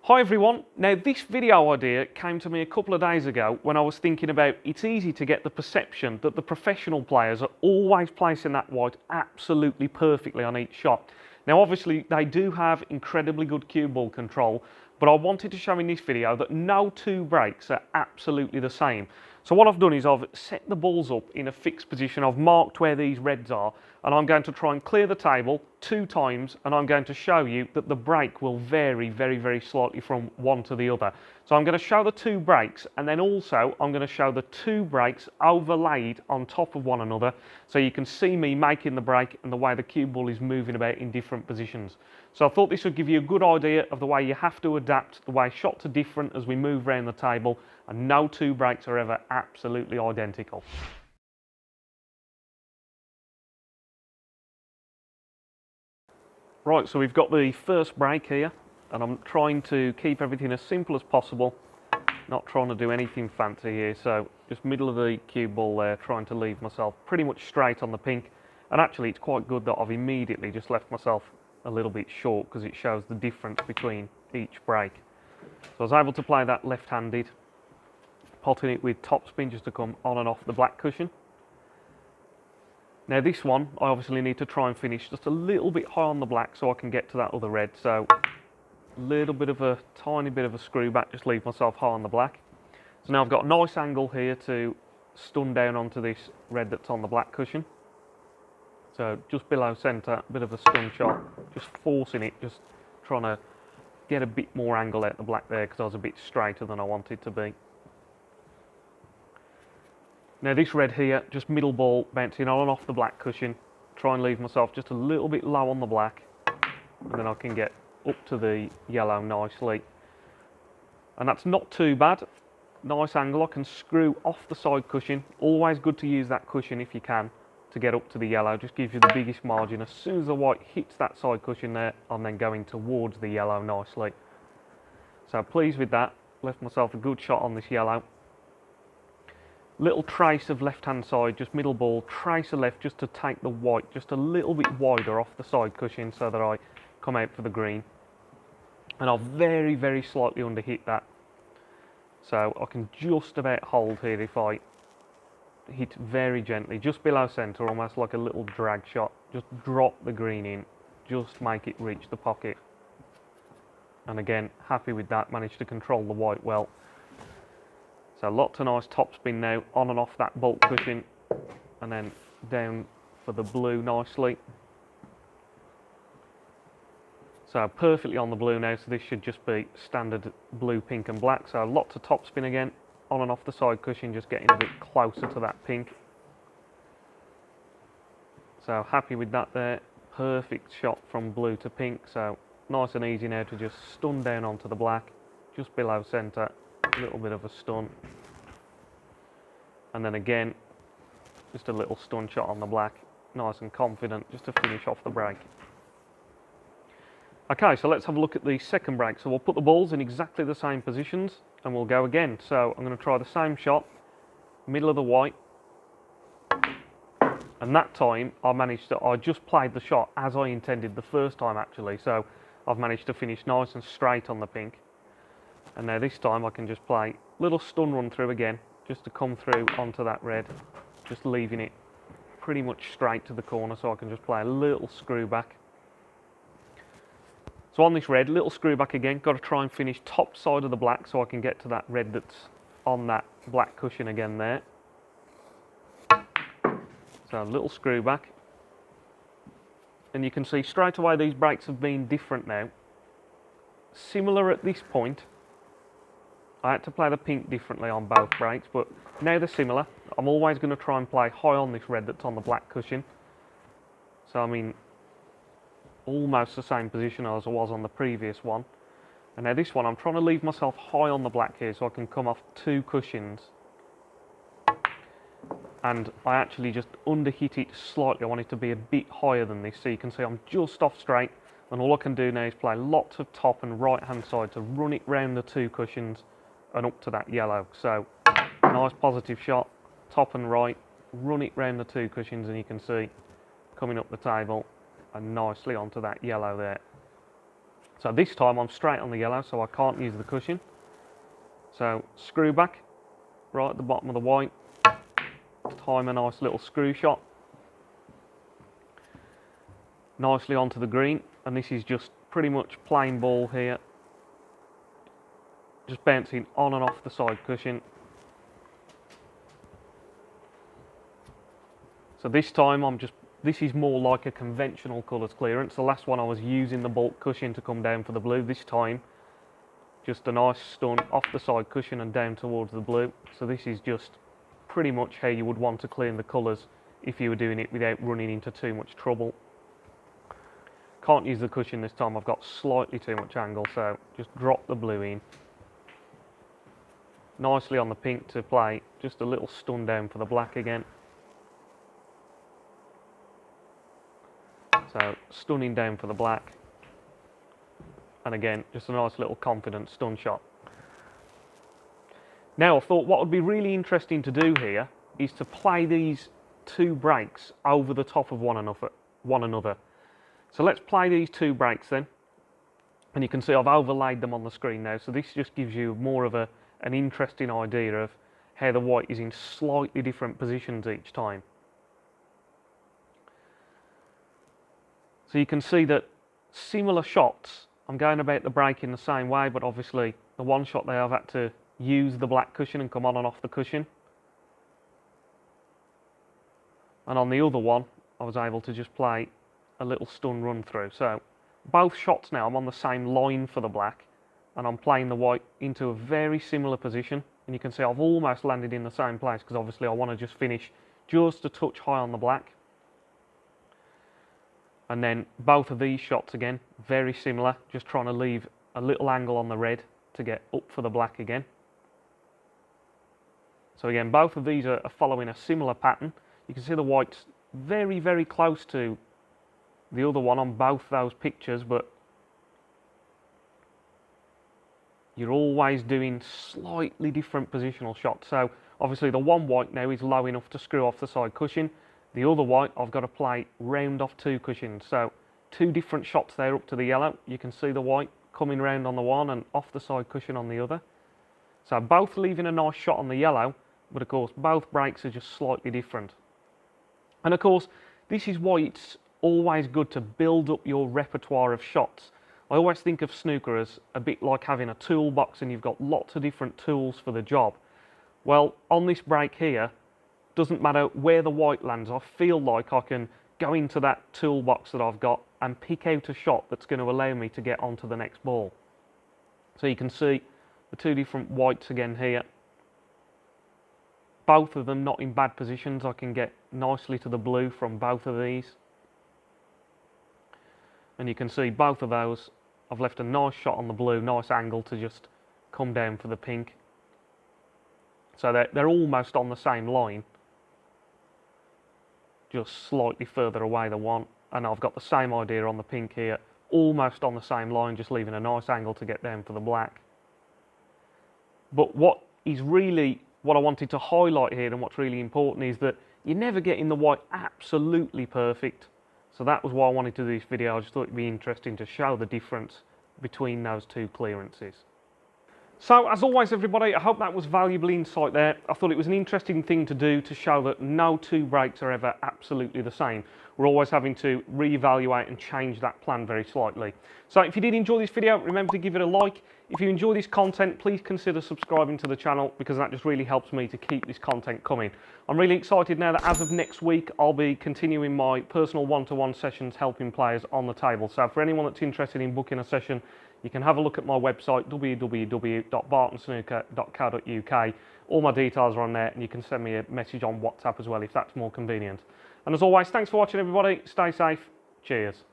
Hi everyone, now this video idea came to me a couple of days ago when I was thinking about it's easy to get the perception that the professional players are always placing that white absolutely perfectly on each shot. Now obviously they do have incredibly good cue ball control, but I wanted to show in this video that no two breaks are absolutely the same. So what I've done is I've set the balls up in a fixed position, I've marked where these reds are, and I'm going to try and clear the table 2 times, and I'm going to show you that the break will vary very slightly from one to the other. So I'm going to show the 2 breaks, and then also I'm going to show the 2 breaks overlaid on top of one another, so you can see me making the break and the way the cue ball is moving about in different positions. So I thought this would give you a good idea of the way you have to adapt, the way shots are different as we move around the table, and no 2 breaks are ever absolutely identical. Right, so we've got the first break here, and I'm trying to keep everything as simple as possible, not trying to do anything fancy here. So just middle of the cue ball there, trying to leave myself pretty much straight on the pink. And actually it's quite good that I've immediately just left myself a little bit short because it shows the difference between each break. So I was able to play that left-handed, potting it with topspin just to come on and off the black cushion. Now this one, I obviously need to try and finish just a little bit high on the black so I can get to that other red. So a little bit of a tiny bit of a screw back, just leave myself high on the black. So now I've got a nice angle here to stun down onto this red that's on the black cushion. So just below centre, a bit of a stun shot, just forcing it, just trying to get a bit more angle out the black there because I was a bit straighter than I wanted to be. Now this red here, just middle ball, bouncing on and off the black cushion, try and leave myself just a little bit low on the black, and then I can get up to the yellow nicely. And that's not too bad. Nice angle, I can screw off the side cushion. Always good to use that cushion if you can to get up to the yellow, just gives you the biggest margin. As soon as the white hits that side cushion there, I'm then going towards the yellow nicely. So pleased with that, left myself a good shot on this yellow. Little trace of left-hand side, just middle ball, trace of left just to take the white just a little bit wider off the side cushion so that I come out for the green. And I'll very slightly underhit that. So I can just about hold here if I hit very gently, just below centre, almost like a little drag shot. Just drop the green in, just make it reach the pocket. And again, happy with that, managed to control the white well. So lots of nice topspin now, on and off that bolt cushion, and then down for the blue nicely. So perfectly on the blue now, so this should just be standard blue, pink and black. So lots of topspin again, on and off the side cushion, just getting a bit closer to that pink. So happy with that there, perfect shot from blue to pink. So nice and easy now to just stun down onto the black, just below centre. A little bit of a stun, and then again just a little stun shot on the black, nice and confident just to finish off the break. Okay, so let's have a look at the second break. So we'll put the balls in exactly the same positions and we'll go again. So I'm going to try the same shot, middle of the white, and that time I just played the shot as I intended the first time actually, so I've managed to finish nice and straight on the pink. And now this time I can just play a little stun run through again, just to come through onto that red, just leaving it pretty much straight to the corner so I can just play a little screw back. So on this red, little screw back again, got to try and finish top side of the black so I can get to that red that's on that black cushion again there. So a little screw back. And you can see straight away these breaks have been different now. Similar at this point. I had to play the pink differently on both breaks, but now they're similar. I'm always going to try and play high on this red that's on the black cushion. So I mean, almost the same position as I was on the previous one. And now this one, I'm trying to leave myself high on the black here so I can come off 2 cushions. And I actually just underhit it slightly. I want it to be a bit higher than this, so you can see I'm just off straight. And all I can do now is play lots of top and right hand side to run it round the 2 cushions and up to that yellow. So nice positive shot, top and right, run it round the 2 cushions, and you can see coming up the table and nicely onto that yellow there. So this time I'm straight on the yellow, so I can't use the cushion. So screw back, right at the bottom of the white, time a nice little screw shot. Nicely onto the green, and this is just pretty much plain ball here. Just bouncing on and off the side cushion. So this time this is more like a conventional colours clearance. The last one I was using the bulk cushion to come down for the blue. This time, just a nice stun off the side cushion and down towards the blue. So this is just pretty much how you would want to clean the colours if you were doing it without running into too much trouble. Can't use the cushion this time, I've got slightly too much angle, so just drop the blue in. Nicely on the pink to play, just a little stun down for the black again. So stunning down for the black. And again, just a nice little confident stun shot. Now I thought what would be really interesting to do here is to play these two breaks over the top of one another. So let's play these two breaks then. And you can see I've overlaid them on the screen now. So this just gives you more of an interesting idea of how the white is in slightly different positions each time. So you can see that similar shots, I'm going about the break in the same way, but obviously the one shot there I've had to use the black cushion and come on and off the cushion. And on the other one, I was able to just play a little stun run through. So both shots now, I'm on the same line for the black, and I'm playing the white into a very similar position. And you can see I've almost landed in the same place because obviously I want to just finish just a touch high on the black. And then both of these shots again, very similar, just trying to leave a little angle on the red to get up for the black again. So again, both of these are following a similar pattern. You can see the white's very, very close to the other one on both those pictures, but you're always doing slightly different positional shots. So obviously the one white now is low enough to screw off the side cushion. The other white, I've got to play round off two cushions. So two different shots there up to the yellow. You can see the white coming round on the one and off the side cushion on the other. So both leaving a nice shot on the yellow, but of course both breaks are just slightly different. And of course, this is why it's always good to build up your repertoire of shots. I always think of snooker as a bit like having a toolbox and you've got lots of different tools for the job. Well, on this break here, doesn't matter where the white lands, I feel like I can go into that toolbox that I've got and pick out a shot that's going to allow me to get onto the next ball. So you can see the two different whites again here. Both of them not in bad positions. I can get nicely to the blue from both of these. And you can see both of those, I've left a nice shot on the blue, nice angle to just come down for the pink. So they're almost on the same line, just slightly further away the one. And I've got the same idea on the pink here, almost on the same line, just leaving a nice angle to get down for the black. But what I wanted to highlight here and what's really important is that you're never getting the white absolutely perfect. So that was why I wanted to do this video. I just thought it'd be interesting to show the difference between those two clearances. So as always everybody, I hope that was valuable insight there. I thought it was an interesting thing to do to show that no two breaks are ever absolutely the same. We're always having to reevaluate and change that plan very slightly. So if you did enjoy this video, remember to give it a like. If you enjoy this content, please consider subscribing to the channel because that just really helps me to keep this content coming. I'm really excited now that as of next week, I'll be continuing my personal one-to-one sessions helping players on the table. So for anyone that's interested in booking a session, you can have a look at my website, www.bartonsnooker.co.uk. All my details are on there and you can send me a message on WhatsApp as well if that's more convenient. And as always, thanks for watching everybody. Stay safe. Cheers.